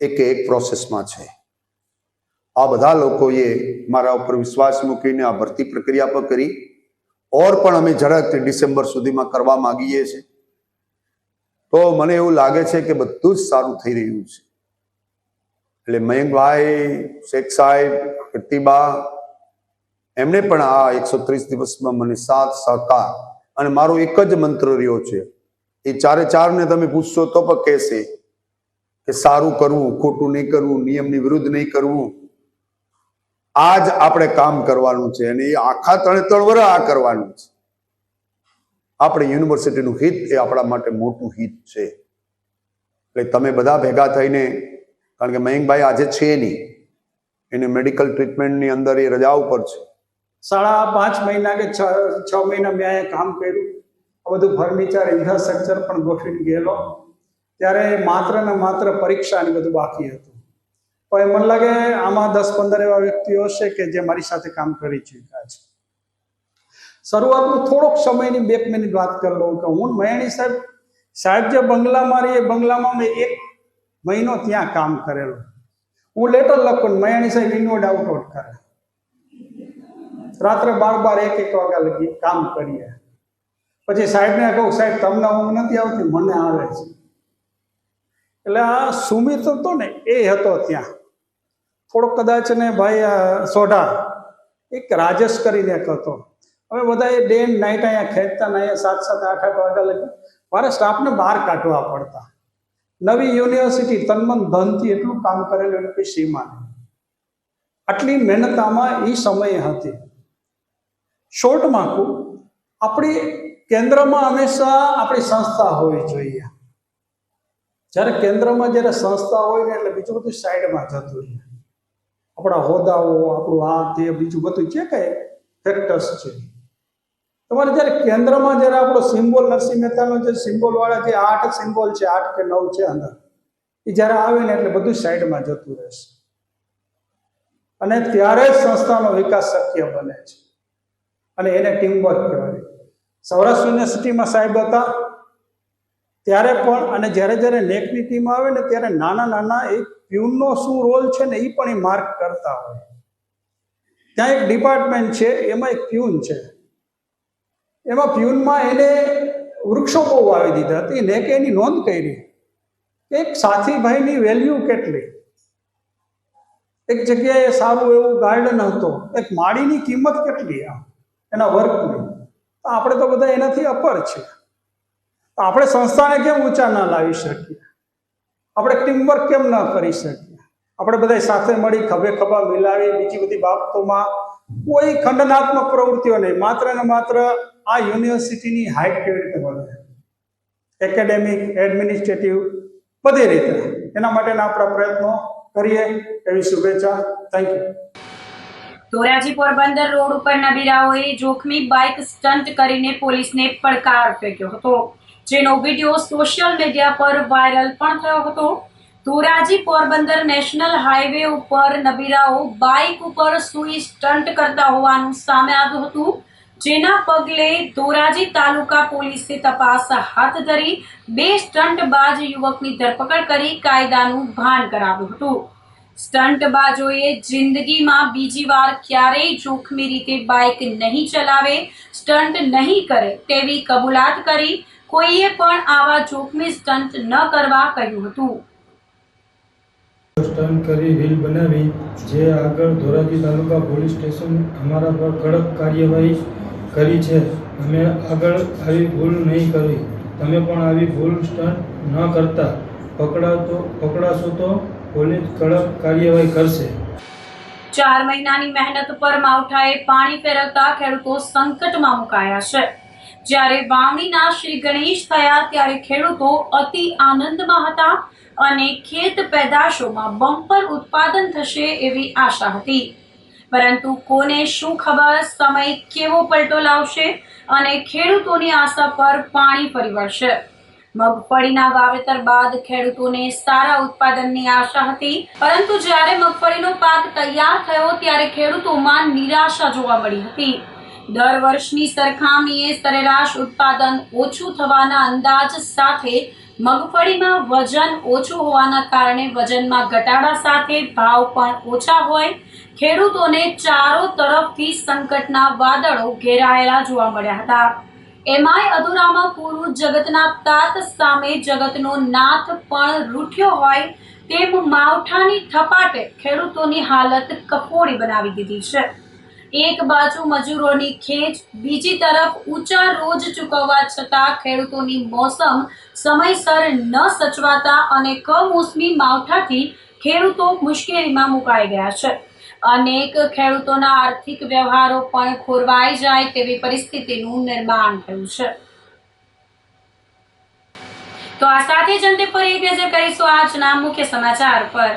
એક પ્રોસેસમાં છે. આ બધા લોકોએ મારા ઉપર વિશ્વાસ મૂકીને આ ભરતી પ્રક્રિયા પર કરી ઓર પણ અમે ઝડપથી ડિસેમ્બર સુધીમાં કરવા માંગીએ છીએ. તો મને એવું લાગે છે કે બધું જ સારું થઈ રહ્યું છે. એટલે મયંકભાઈ, શેખ સાહેબ, કીર્તિબા, એમને પણ આ 130 દિવસમાં મને સાથ સહકાર, અને મારો એક જ મંત્ર રહ્યો છે, એ 4 તમે પૂછશો તો પણ કહેશે કે સારું કરવું, ખોટું નહીં કરવું, નિયમની વિરુદ્ધ નહીં કરવું. આ જ આપણે કામ કરવાનું છે અને એ આખા 3 વર્ષ આ કરવાનું છે. આપણે યુનિવર્સિટીનું હિત એ આપણા માટે મોટું હિત છે. એટલે તમે બધા ભેગા થઈને, કારણ કે મયંકભાઈ આજે છે નહીં, એને મેડિકલ ટ્રીટમેન્ટની અંદર એ રજા ઉપર છે. 5.5 મહિના કે 6 મહિના મેં અહીંયા કામ કર્યું. આ બધું ફર્નિચર, ઇન્ફ્રાસ્ટ્રક્ચર પણ ગોઠવીને ગયેલો. ત્યારે માત્ર ને માત્ર પરીક્ષાની બધું બાકી હતું. પણ મને લાગે આમાં 10-15 એવા વ્યક્તિઓ હશે કે જે મારી સાથે કામ કરી ચૂક્યા છે. શરૂઆતમાં થોડોક સમયની 2 મિનિટ વાત કરી લઉં કે હું મયાણી સાહેબ જે બંગલામાં રહી, એ બંગલામાં મેં 1 મહિનો ત્યાં કામ કરેલું. હું લેટર લખું, મયાણી સાહેબ ઇનવર્ડ આઉટવર્ડ કરે. રાત્રે 12-1 વાગ્યા લગી કામ કરીએ. પછી સાહેબને કહું, સાહેબ તમને ઊંઘ નથી આવતી? મને આવે છે. એટલે આ સુમિત હતો ને, એ હતો ત્યાં. થોડોક કદાચ ને ભાઈ સોઢા, એક રાજેશ કરીને એક હતો. હવે બધા એ ડે એન્ડ નાઇટ અહીંયા ખેંચતા ને અહીંયા 7-8 વાગ્યા લગી મારા સ્ટાફને બહાર કાઢવા પડતા. નવી યુનિવર્સિટી તનમન ધનથી એટલું કામ કરેલું એને કોઈ સીમા નહીં. આટલી મહેનત આમાં એ સમયે હતી. શોર્ટમાં કહું, આપણી કેન્દ્રમાં હંમેશા આપણી સંસ્થા હોવી જોઈએ. જ્યારે કેન્દ્રમાં જ્યારે સંસ્થા હોય ને એટલે બીજું બધું સાઈડમાં જતું રહે. આપણા હોદ્દાઓ, આપણું આ તે બીજું બધું જે કંઈ ફેક્ટર્સ છે, તમારે જ્યારે કેન્દ્રમાં જ્યારે આપણો સિમ્બોલ, નરસિંહ મહેતાનો જે સિમ્બોલ વાળા જે 8 સિમ્બોલ છે, 8 કે 9 છે અંદર, એ જ્યારે આવે ને એટલે બધું સાઈડમાં જતું રહેશે. અને ત્યારે જ સંસ્થાનો વિકાસ શક્ય બને છે. અને એને ટીમવર્ક કહેવાય. સૌરાષ્ટ્ર યુનિવર્સિટીમાં સાહેબ હતા ત્યારે પણ, અને જ્યારે જ્યારે નેકની ટીમ આવે ને ત્યારે નાના એક પ્યુનનો શું રોલ છે ને એ પણ એ માર્ક કરતા હોય. ત્યાં એક ડિપાર્ટમેન્ટ છે, એમાં એક પ્યુન છે. એમાં પ્યુનમાં એને વૃક્ષો બહુ વાવી દીધા હતી. નેકે એની નોંધ કરી કે એક સાથી ભાઈની વેલ્યુ કેટલી. એક જગ્યાએ સારું એવું ગાર્ડન હતો, એક માળીની કિંમત કેટલી એના વર્કની, તો આપણે તો બધા એનાથી અપર છે. તો આપણે સંસ્થાને કેમ ઊંચા ના લાવી શકીએ? આપણે ટીમવર્ક કેમ ન કરી શકીએ? આપણે બધા સાથે મળી ખભે ખભા મિલાવી બીજી બધી બાબતોમાં કોઈ ખંડનાત્મક પ્રવૃત્તિઓ નહીં, માત્ર ને માત્ર આ યુનિવર્સિટીની હાઇટ કેવી રીતે વધે, એકેડેમિક, એડમિનિસ્ટ્રેટિવ, બધી રીતે એના માટેના આપણા પ્રયત્નો કરીએ એવી શુભેચ્છા. Thank you. Dhoraji Porbandar road ઉપર નબીરાઓએ જોખમી બાઇક સ્ટન્ટ કરીને પોલીસને પડકાર ફેંક્યો હતો, જેનો વિડીયો સોશિયલ મીડિયા પર વાયરલ પણ થયો હતો. ધોરાજી પોરબંદર નેશનલ હાઈવે ઉપર નબીરાઓ બાઇક ઉપર સૂઈ સ્ટન્ટ કરતા હોવાનું સામે આવ્યું હતું, જેના પગલે ધોરાજી તાલુકા પોલીસે તપાસ હાથ ધરી 2 સ્ટન્ટબાજ યુવકની ધરપકડ કરી કાયદાનું ભાન કરાવ્યું હતું. સ્ટન્ટબાજોએ જિંદગીમાં બીજી વાર ક્યારેય જોખમી રીતે બાઇક નહીં ચલાવે, સ્ટન્ટ નહીં કરે તેવી કબૂલાત કરી કોઈએ પણ આવા જોખમી સ્ટન્ટ ન કરવા કહ્યું હતું. સ્ટન્ટ કરી રીલ બનાવી જે આગળ ધોરાજી તાલુકા પોલીસ સ્ટેશન અમારા પર કડક કાર્યવાહી કરી છે. અમે આગળ આવી ભૂલ નહીં કરી. તમે પણ આવી ભૂલ સ્ટન્ટ ન કરતા. પકડાશો તો પોલીસ કડક કાર્યવાહી કરશે. 4 મહિનાની મહેનત પર માવઠાએ પાણી ફેરવતા ખેડૂતો સંકટમાં મુકાયા છે. જ્યારે વાવણીના શ્રી ગણેશ થયા ત્યારે ખેડૂતો અતિ આનંદમાં હતા અને ખેત પેદાશોમાં બમ્પર ઉત્પાદન થશે એવી આશા હતી. પરંતુ કોને શું ખબર સમય કેવો પલટો લાવશે અને ખેડૂતોની આશા પર પાણી ફરી વળશે. મગફળીના વાવેતર બાદ ખેડૂતોને સારા ઉત્પાદનની આશા હતી, પરંતુ જ્યારે મગફળીનો પાક તૈયાર થયો ત્યારે ખેડૂતોમાં નિરાશા જોવા મળી હતી. દર વર્ષની સરખામણીએ સરેરાશ ઉત્પાદન ઓછું થવાના અંદાજ સાથે મગફળીમાં વજન ઓછું હોવાના કારણે વજનમાં ઘટાડા સાથે ભાવ પણ ઓછા હોય ખેડૂતોને ચારો તરફથી સંકટના વાદળો ઘેરાયેલા જોવા મળ્યા હતા. એમાંય અધૂરામાં પૂરું જગતના તાત સામે જગતનો નાથ પણ રૂઠ્યો હોય તેમ માવઠાની થપાટે ખેડૂતોની હાલત કફોડી બનાવી દીધી છે. એક બાજુ મજૂરોની ખેંચ, બીજી તરફ ઊંચા રોજ ચૂકવવા છતાં ખેડૂતોની મોસમ સમયસર ન સચવાતા અને કમોસમી માવઠાથી ખેડૂતો મુશ્કેલીમાં મુકાઈ ગયા છે. અનેક ખેડૂતોના આર્થિક વ્યવહારો પણ ખોરવાઈ જાય તેવી પરિસ્થિતિનું નિર્માણ થયું છે. તો આ સાથે જ અંતે ફરી એક નજર કરીશું આજના મુખ્ય સમાચાર પર.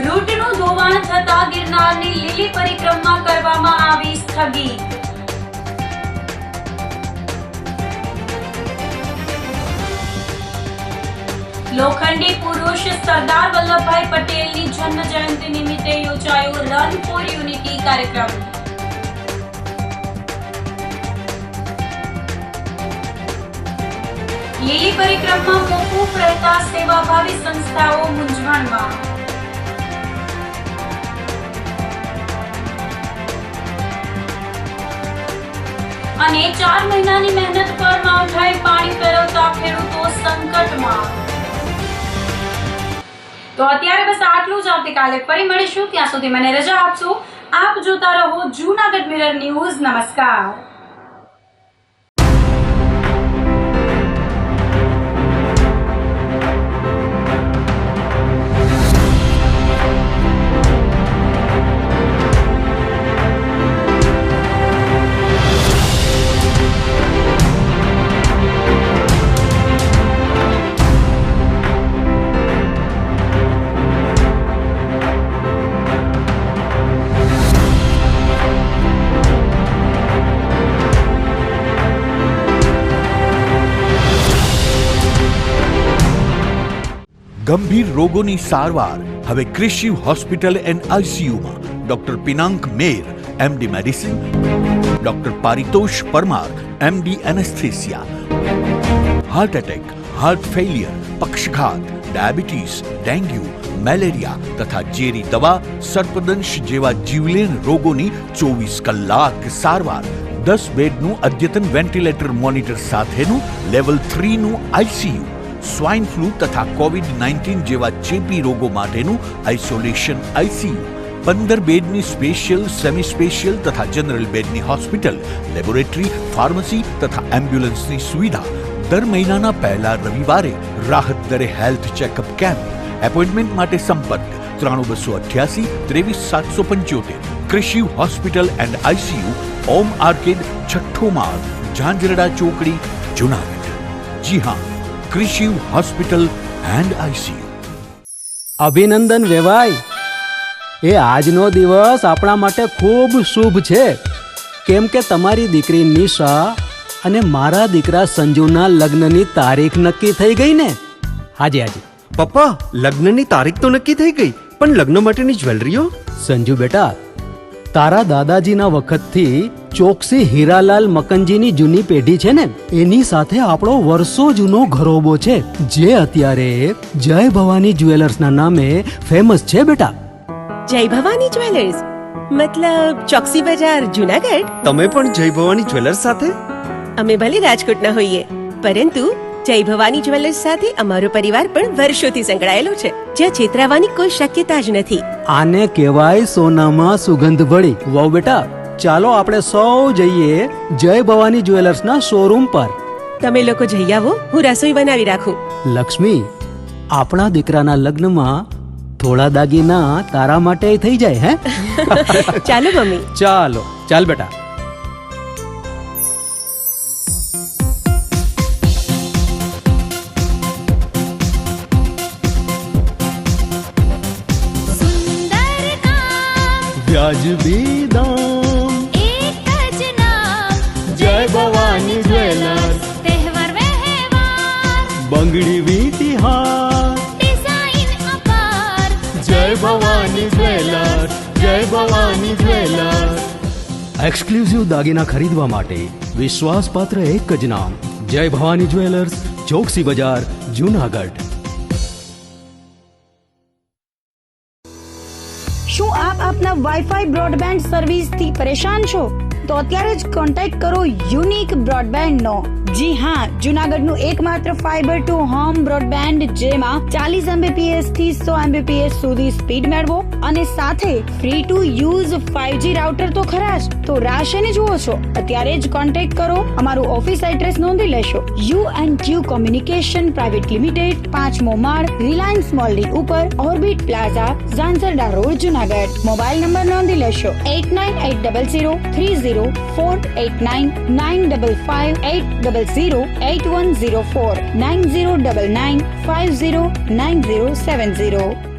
રૂટનું ધોવાણ થતા ગિરનારની લીલી પરિક્રમા કરવામાં આવી સ્થગિત. લોખંડી પુરુષ સરદાર વલ્લભભાઈ પટેલની જન્મ જયંતિ નિમિત્તે યોજાયો રન ફોર યુનિટી કાર્યક્રમ. લીલી પરિક્રમા મોકૂફ રહેતા સેવાભાવી સંસ્થાઓ મૂંઝવણમાં. અને 4 મહિનાની મહેનત પર માવઠાએ પાણી ફેરવતા ખેડૂતો સંકટમાં. તો અત્યારે બસ આટલું જ. આવતીકાલે ફરી મળીશું. ત્યાં સુધી મને રજા આપશો. આપ જોતા રહો જૂનાગઢ મિરર ન્યૂઝ. નમસ્કાર. ગંભીર રોગોની સારવાર હવે ક્રિશિવ હોસ્પિટલ એન્ડ આઈસીયુમાં doctor Pinank Mer, MD medicine, doctor Paritosh Parmar, MD anaesthesia. Heart attack, heart failure, પક્ષઘાત, ડાયાબિટીસ, ડેન્ગ્યુ, મેલેરિયા તથા ઝેરી દવા, સર્પદંશ જેવા જીવલેણ રોગોની 24 કલાક સારવાર. 10 બેડનું અદ્યતન વેન્ટિલેટર મોનિટર સાથેનું લેવલ 3નું આઈસીયુ. સ્વાઇન ફ્લૂ તથા કોવિડ-19 જેવા ચેપી રોગો માટેનું આઇસોલેશન આઈસીયુ, 15 બેડની સ્પેશિયલ, સેમી સ્પેશિયલ તથા જનરલ બેડની હોસ્પિટલ, લેબોરેટરી, ફાર્મસી તથા એમ્બ્યુલન્સની સુવિધા, દર મહિનાના પહેલા રવિવારે રાહત દરે હેલ્થ ચેકઅપ કેમ્પ. એપોઇન્ટમેન્ટ માટે સંપર્ક 9288 23 775. કૃષિ hospital and ICU, Om arcade, છઠ્ઠો માળ, ઝાંઝરડા ચોકડી, જુનાગઢ. જી હા, કૃષિ હોસ્પિટલ એન્ડ આઈસીયુ. અભિનંદન વેવાઈ, એ આજનો દિવસ આપણા માટે ખૂબ શુભ છે, કેમ કે તમારી દીકરી નિશા અને મારા દીકરા સંજુના લગ્નની તારીખ નક્કી થઈ ગઈ ને. હાજી હાજી પપ્પા, લગ્નની તારીખ તો નક્કી થઈ ગઈ, પણ લગ્ન માટેની જ્વેલરીઓ? સંજુ બેટા, તારા દાદાજીના વખતથી ચોકસી હીરાલાલ મકનજીની જૂની પેઢી છે ને, એની સાથે આપણો વર્ષો જૂનો ઘરોબો છે, જે અત્યારે જય ભવાની જ્વેલર્સના નામે ફેમસ છે બેટા. જય ભવાની જ્વેલર્સ મતલબ ચોકસી બજાર, જુનાગઢ? તમે પણ જય ભવાની જ્વેલર્સ સાથે? અમે ભલે રાજકોટના હોઈએ, પરંતુ જય ભવાની જ્વેલર્સ સાથે અમારો પરિવાર પણ વર્ષોથી સંકળાયેલો છે, જ્યાં છેતરાવાની કોઈ શક્યતા જ નથી. આને કહેવાય સોનામાં સુગંધ ભળી. વાવ બેટા, ચાલો આપણે સૌ જઈએ જય ભવાની જ્વેલર્સના શોરૂમ પર. તમે લોકો જઈ આવો, હું રસોઈ બનાવી રાખું. લક્ષ્મી, આપણા દીકરાના લગ્નમાં થોડા દાગીના તારા માટે થઈ જાય. હે ચાલો મમ્મી. ચાલો ચાલ બેટા. વ્યાજબી દામ, એક જ નામ, જય ભવાની જ્વેલર્સ. તહેવાર વ્યવહાર, બંગડી વીટી હાર, ડિઝાઇન અપાર, જય ભવાની જ્વેલર્સ, જય ભવાની જ્વેલર્સ. એક્સક્લુઝિવ દાગીના ખરીદવા માટે વિશ્વાસપાત્ર એક જ નામ, જય ભવાની જ્વેલર્સ, ચોકસી બજાર, જુનાગઢ. શું આપ આપના વાઈફાઈ બ્રોડબેન્ડ સર્વિસથી પરેશાન છો? તો અત્યારે જ કોન્ટેક્ટ કરો યુનિક બ્રોડબેન્ડ નો. જી હા, જુનાગઢનું એકમાત્ર ફાઈબર ટુ હોમ બ્રોડબેન્ડ, જેમાં 40 Mbps થી 100 Mbps સુધી સ્પીડ મેળવો અને સાથે free to use 5G router તો ખરા જ. તો રાહ શેની જુઓ છો? અત્યારે જ કોન્ટેક્ટ કરો. અમારું ઓફિસ એડ્રેસ નોંધી લેશો. U&Q કોમ્યુનિકેશન પ્રાઇવેટ લિમિટેડ, 5મો માળ, રિલાયન્સ મોલની ઉપર, orbit plaza, Zanzarda road, Junagadh. Mobile number નોંધી લેશો 89800304899955800810 9099509070.